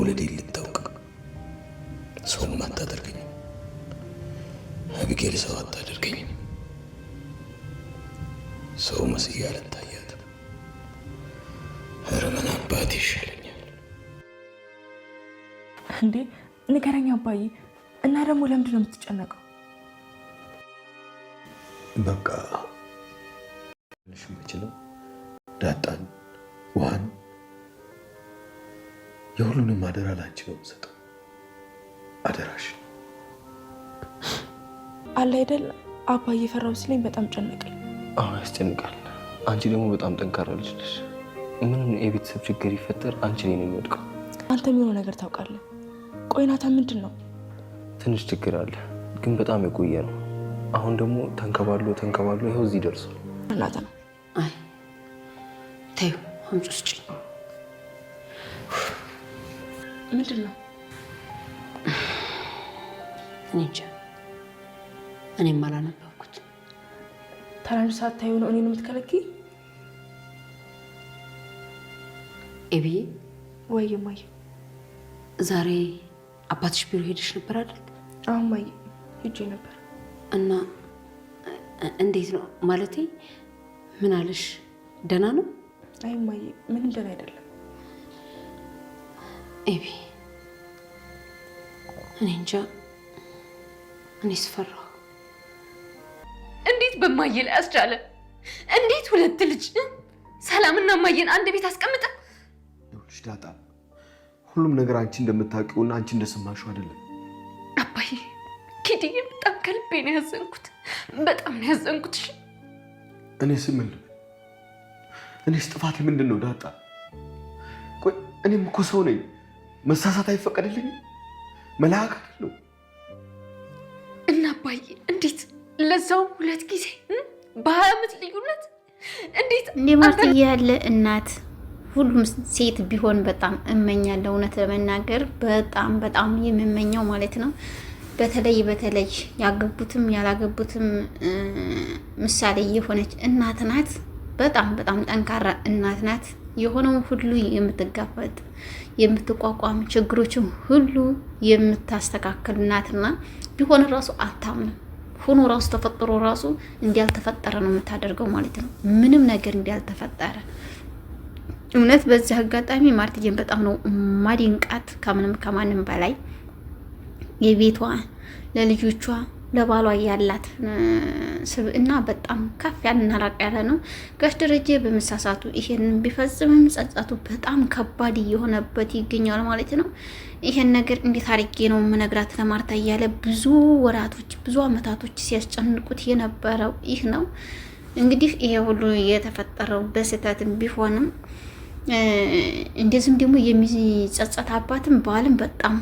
መውለዴ ልታውቅ ሰውም አታደርገኝ አቢጌል ሰው አታደርገኝ ሰው መስያ አልታያት ምን አባቴ ይሻለኛል እንዴ ንገረኝ አባዬ እና ደግሞ ለምንድን ነው የምትጨነቀው በቃ ልሽ የምችለው ዳጣን ውሃን የሁሉንም አደራ ላንቺ ነው የምሰጠው አደራሽ አለ አይደል አባዬ ፈራው ሲለኝ በጣም ጨነቀኝ አዎ ያስጨንቃል አንቺ ደግሞ በጣም ጠንካራ ልጅ ነሽ ምንም የቤተሰብ ችግር ይፈጠር አንቺ ነኝ የሚወድቀው አንተ ምን ነገር ታውቃለህ ቆይ ናታን ምንድን ነው ትንሽ ችግር አለ ግን በጣም የቆየ ነው አሁን ደግሞ ተንከባሎ ይኸው እዚህ ደርሷል ናታን አይ ተይው አምጪ ምንድን ነው እንጃ እኔም አላነበብኩት ታላንድ ሰዓት ታዩ ነው እኔን የምትከለኪ ኤቢ ወይ ማይ ዛሬ አባትሽ ቢሮ ሄደሽ ነበር አይደል አሁን ማይ ሄጄ ነበር እና እንዴት ነው ማለቴ ምን አለሽ ደህና ነው አይ ማይ ምንም ደህና አይደለም ኤቢ እኔ እንጃ እኔ ስፈራሁ እንዴት በማየል ያስቻለ እንዴት ሁለት ልጅ ሰላምና ማየን አንድ ቤት አስቀምጠ ይኸውልሽ ዳጣ ሁሉም ነገር አንቺ እንደምታውቂውና አንቺ እንደሰማሽው አይደለም አባዬ ኪዲዬ በጣም ከልቤ ነው ያዘንኩት በጣም ነው ያዘንኩት እኔስ ምን እኔስ ጥፋቴ ምንድን ነው ዳጣ ቆይ እኔም እኮ ሰው ነኝ መሳሳት አይፈቀድልኝ መልአክ አይደለሁ እና አባዬ እንዴት ለዛውም ሁለት ጊዜ በ20 ዓመት ልዩነት እንዴት እንደማርትዬ ያለ እናት ሁሉም ሴት ቢሆን በጣም እመኛለሁ እውነት ለመናገር በጣም የምመኘው ማለት ነው በተለይ ያገቡትም ያላገቡትም ምሳሌ የሆነች እናት ናት በጣም ጠንካራ እናት ናት የሆነው ሁሉ የምትጋፈጥ የምትቋቋም ችግሮችን ሁሉ የምታስተካክል እናትና ቢሆን ራሱ አታምንም ሆኖ ራሱ ተፈጥሮ ራሱ እንዲያልተፈጠረ ነው የምታደርገው ማለት ነው ምንም ነገር እንዲያልተፈጠረ እውነት በዚህ አጋጣሚ ማርትዬን በጣም ነው ማድንቃት ከማንም በላይ የቤቷ ለልጆቿ ለባሏ ያላት ስብዕና በጣም ከፍ ያለና ራቅ ያለ ነው ጋሽ ደረጀ በመሳሳቱ ይሄንን ቢፈጽምም ጸጸቱ በጣም ከባድ እየሆነበት ይገኛል ማለት ነው ይሄን ነገር እንዴት አድርጌ ነው መነግራት ለማርታ እያለ ብዙ ወራቶች ብዙ አመታቶች ሲያስጨንቁት የነበረው ይህ ነው እንግዲህ ይሄ ሁሉ የተፈጠረው በስህተትም ቢሆንም እንደዚህም ደግሞ የሚጸጸት አባትም ባልም በጣም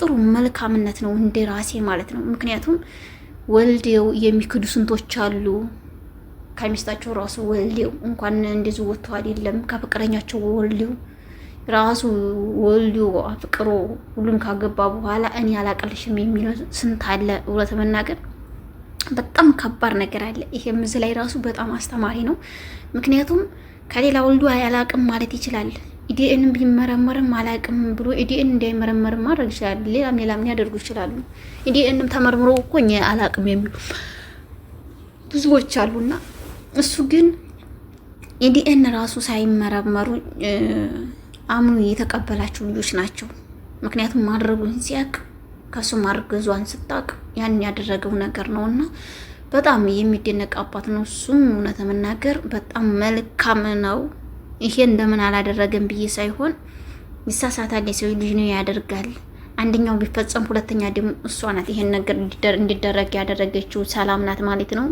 ጥሩ መልካምነት ነው እንደ ራሴ ማለት ነው ምክንያቱም ወልዴው የሚክዱ ስንቶች አሉ ከሚስታቸው ራሱ ወልዴው እንኳን እንደዚህ ወጥተው አይደለም ከፍቅረኛቸው ወልዴው ራሱ ወልዴው አፍቅሮ ሁሉም ካገባ በኋላ እኔ አላቀልሽም የሚለው ስንት አለ እውነት መናገር በጣም ከባድ ነገር አለ ይሄም እዚህ ላይ ራሱ በጣም አስተማሪ ነው ምክንያቱም ከሌላ ወልዶ አያላቅም ማለት ይችላል ኢዲኤን ቢመረመርም አላቅም ብሎ ኢዲኤን እንዳይመረመር ማድረግ ይችላል ሌላም ያደርጉ ይችላሉ ኢዲኤንም ተመርምሮ እኮ እኛ አላቅም የሚሉ ብዙዎች አሉና እሱ ግን ኢዲኤን ራሱ ሳይመረመሩ አምኑ የተቀበላቸው ልጆች ናቸው ምክንያቱም ማድረጉን ሲያቅ ከሱ ማርገዟን ስታቅ ያን ያደረገው ነገር ነውና በጣም የሚደነቅ አባት ነው እሱም እውነት መናገር በጣም መልካም ነው ይሄ እንደምን አላደረገም ብዬ ሳይሆን ይሳሳታል የሰው ልጅ ነው ያደርጋል አንደኛው ቢፈጸም ሁለተኛ ደግሞ እሷ ናት ይሄን ነገር እንዲደረግ ያደረገችው ሰላም ናት ማለት ነው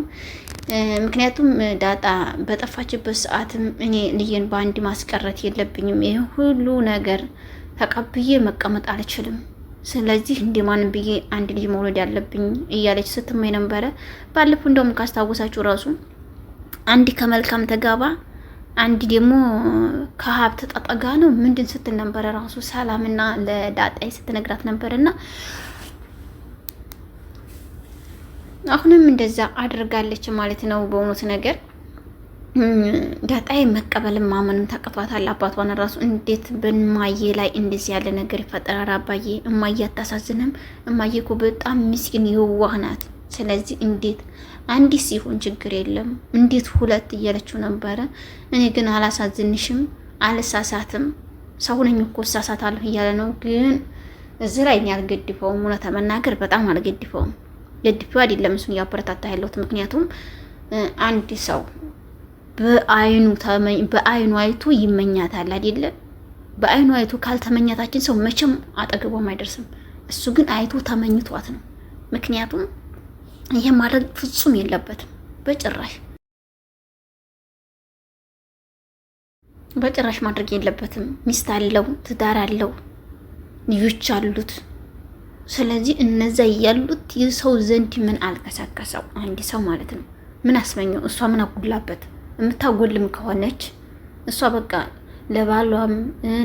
ምክንያቱም ዳጣ በጠፋችበት ሰዓትም እኔ ልጄን በአንድ ማስቀረት የለብኝም ይሄ ሁሉ ነገር ተቀብዬ መቀመጥ አልችልም ስለዚህ እንደማንም ብዬ አንድ ልጅ መውለድ ያለብኝ እያለች ስትመኝ ነበር ባለፈው እንደውም ካስታወሳችሁ ራሱ አንድ ከመልካም ተጋባ አንድ ደግሞ ከሀብት ተጠጋ ነው ምንድን ስትል ነበር ራሱ ሰላምና ለዳጣይ ስትነግራት ነበርና አሁንም እንደዛ አድርጋለች ማለት ነው በእውነት ነገር ዳጣዬ መቀበልም ማመንም ተቀቷታል። አባቷን ራሱ እንዴት በእማዬ ላይ እንደዚህ ያለ ነገር ይፈጠራል? አባዬ እማዬ አታሳዝንም? እማዬ እኮ በጣም ምስኪን የዋህ ናት። ስለዚህ እንዴት አንዲት ሲሆን ችግር የለም እንዴት ሁለት እያለችው ነበረ። እኔ ግን አላሳዝንሽም፣ አልሳሳትም፣ ሰው ነኝ እኮ እሳሳታለሁ እያለ ነው። ግን እዚህ ላይ እኔ አልገድፈውም። እውነት መናገር በጣም አልገድፈውም። ገድፌው አይደለም እሱን እያበረታታ ያለሁት። ምክንያቱም አንድ ሰው በአይኑ አይቶ ይመኛታል አይደለ? በአይኑ አይቶ ካልተመኛታችን ሰው መቼም አጠገቧም አይደርስም። እሱ ግን አይቶ ተመኝቷት ነው። ምክንያቱም ይሄ ማድረግ ፍጹም የለበትም በጭራሽ ማድረግ የለበትም። ሚስት አለው፣ ትዳር አለው፣ ልጆች አሉት። ስለዚህ እነዛ ያሉት የሰው ዘንድ ምን አልከሰከሰው አንድ ሰው ማለት ነው። ምን አስመኘው? እሷ ምን አጉላበት? የምታጎልም ከሆነች እሷ በቃ ለባሏም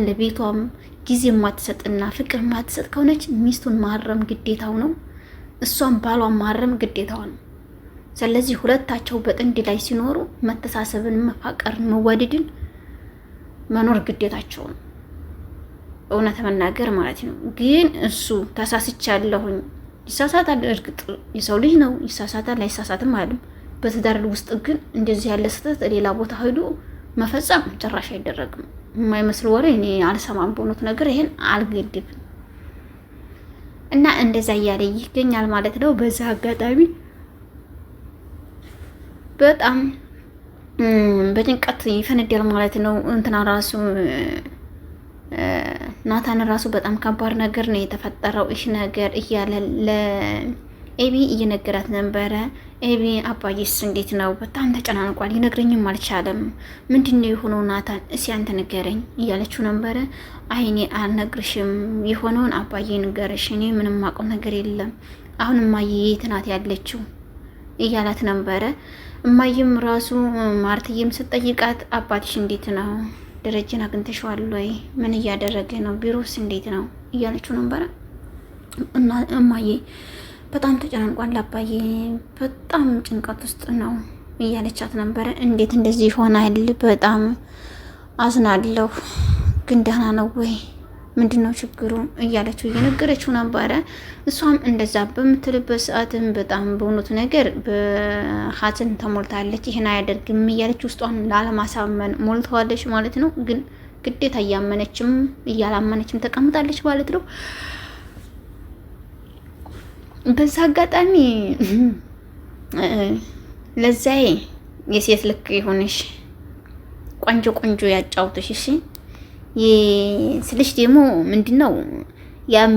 ለቤቷም ጊዜ የማትሰጥና ፍቅር የማትሰጥ ከሆነች ሚስቱን ማረም ግዴታው ነው። እሷም ባሏን ማረም ግዴታው ነው። ስለዚህ ሁለታቸው በጥንድ ላይ ሲኖሩ መተሳሰብን፣ መፋቀርን፣ መዋደድን መኖር ግዴታቸው ነው። እውነት መናገር ማለት ነው። ግን እሱ ተሳስቻለሁኝ፣ ይሳሳታል። እርግጥ የሰው ልጅ ነው፣ ይሳሳታል፣ አይሳሳትም አይደለም። በትዳር ውስጥ ግን እንደዚህ ያለ ስህተት ሌላ ቦታ ሄዶ መፈጸም ጭራሽ አይደረግም። የማይመስል ወሬ እኔ አልሰማም። በእውነቱ ነገር ይሄን አልገድብም እና እንደዛ እያለ ይገኛል ማለት ነው። በዛ አጋጣሚ በጣም በጭንቀት ይፈነዳል ማለት ነው። እንትና ራሱ ናታን ራሱ በጣም ከባድ ነገር ነው የተፈጠረው እሺ ነገር እያለ ለኤቢ እየነገራት ነበረ። ኤቢ አባዬስ እንዴት ነው? በጣም ተጨናንቋል፣ ይነግረኝም አልቻለም። ምንድነው የሆነው ናታን? እስኪ አንተ ንገረኝ እያለችው ነበረ። አይ እኔ አልነግርሽም፣ የሆነውን አባዬ ንገረሽ፣ እኔ ምንም ማውቀው ነገር የለም። አሁን እማዬ የት ናት ያለችው እያላት ነበረ። እማዬም ራሱ ማርትዬም ስትጠይቃት አባትሽ እንዴት ነው? ደረጀን አግኝተሽዋል ወይ? ምን እያደረገ ነው? ቢሮስ እንዴት ነው እያለችው ነበረ። እና እማዬ በጣም ተጨናንቋል፣ አባዬ በጣም ጭንቀት ውስጥ ነው እያለቻት ነበረ። እንዴት እንደዚህ ይሆናል? በጣም አዝናለሁ፣ ግን ደህና ነው ወይ? ምንድነው ችግሩ እያለችው እየነገረችው ነበረ። እሷም እንደዛ በምትልበት ሰዓትም በጣም በእውነቱ ነገር በሀዘን ተሞልታለች። ይህን አያደርግም እያለች ውስጧን ላለማሳመን ሞልተዋለች ማለት ነው። ግን ግዴታ እያመነችም እያላመነችም ተቀምጣለች ማለት ነው። በዛ አጋጣሚ ለዛዬ የሴት ልክ ይሁንሽ፣ ቆንጆ ቆንጆ ያጫውትሽ እሺ። ስልሽ ደግሞ ምንድነው ያም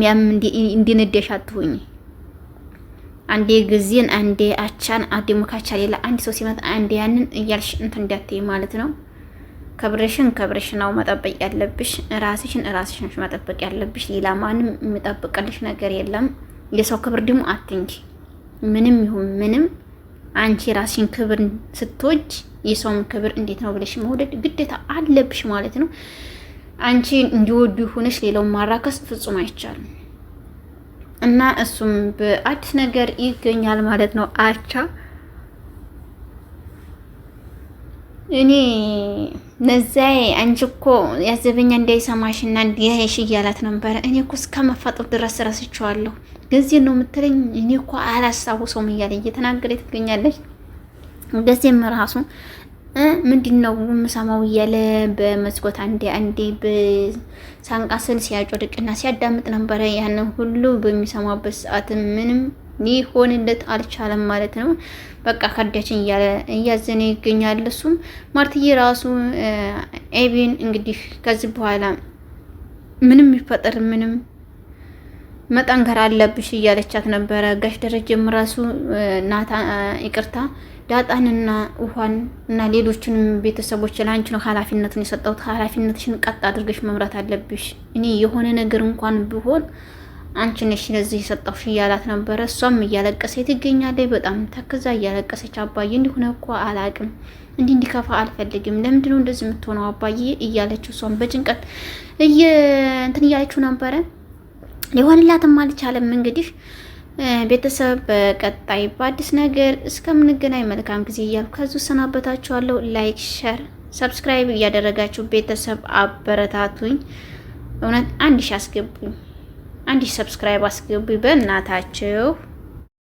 እንዲነደሽ አትሆኝ። አንዴ ጊዜን አንዴ አቻን አንዴ ሙካቻ ሌላ አንድ ሰው ሲመጣ አንዴ ያንን እያልሽ እንትን እንዳትዪ ማለት ነው። ከብርሽ ነው መጠበቅ ያለብሽ። ራስሽን መጠበቅ ያለብሽ። ሌላ ማንም የሚጠብቅልሽ ነገር የለም። የሰው ክብር ደግሞ አትንጂ። ምንም ይሁን ምንም አንቺ ራስሽን ክብር ስትወጅ የሰውን ክብር እንዴት ነው ብለሽ መውደድ ግዴታ አለብሽ ማለት ነው። አንቺ እንዲወዱ ሆነሽ ሌላውን ማራከስ ፍጹም አይቻልም። እና እሱም በአዲስ ነገር ይገኛል ማለት ነው። አቻ እኔ ነዛይ አንቺ እኮ ያዘበኛ እንዳይሰማሽና እንዲያይሽ እያላት ነበረ። እኔ እኮ እስከመፋጠር ድረስ ረስቼዋለሁ። ጊዜ ነው የምትለኝ? እኔ እኮ አላስታውሰውም እያለ እየተናገረች ትገኛለች። ጊዜም ራሱ ምንድን ነው የምሰማው እያለ በመስኮት አንዴ በሳንቃስል ሲያጮድቅና ሲያዳምጥ ነበረ። ያንን ሁሉ በሚሰማበት ሰዓት ምንም ሊሆንለት አልቻለም ማለት ነው። በቃ ከዳችን እያለ እያዘነ ይገኛል። እሱም ማርትዬ ራሱ ኤቢን እንግዲህ ከዚህ በኋላ ምንም ይፈጠር ምንም መጠንከር አለብሽ እያለቻት ነበረ። ጋሽ ደረጀም ራሱ ይቅርታ ዳጣንና ውሃን እና ሌሎችንም ቤተሰቦች ለአንቺ ነው ኃላፊነቱን የሰጠሁት። ኃላፊነትሽን ቀጥ አድርገሽ መምራት አለብሽ። እኔ የሆነ ነገር እንኳን ቢሆን አንቺ ነሽ ለዚህ የሰጠሁሽ እያላት ነበረ። እሷም እያለቀሰች ትገኛለች። በጣም ተክዛ እያለቀሰች አባዬ እንዲሆነ እኮ አላቅም፣ እንዲከፋ አልፈልግም። ለምንድን ነው እንደዚህ የምትሆነው አባዬ እያለችው እሷም በጭንቀት እንትን እያለችው ነበረ። ሊሆንላትም አልቻለም። እንግዲህ ቤተሰብ በቀጣይ በአዲስ ነገር እስከምንገናኝ መልካም ጊዜ እያልኩ ከዚሁ ሰናበታችኋለሁ። ላይክ፣ ሸር፣ ሰብስክራይብ እያደረጋችሁ ቤተሰብ አበረታቱኝ። እውነት 1000 አስገቡኝ፣ 1000 ሰብስክራይብ አስገቡኝ በእናታችሁ።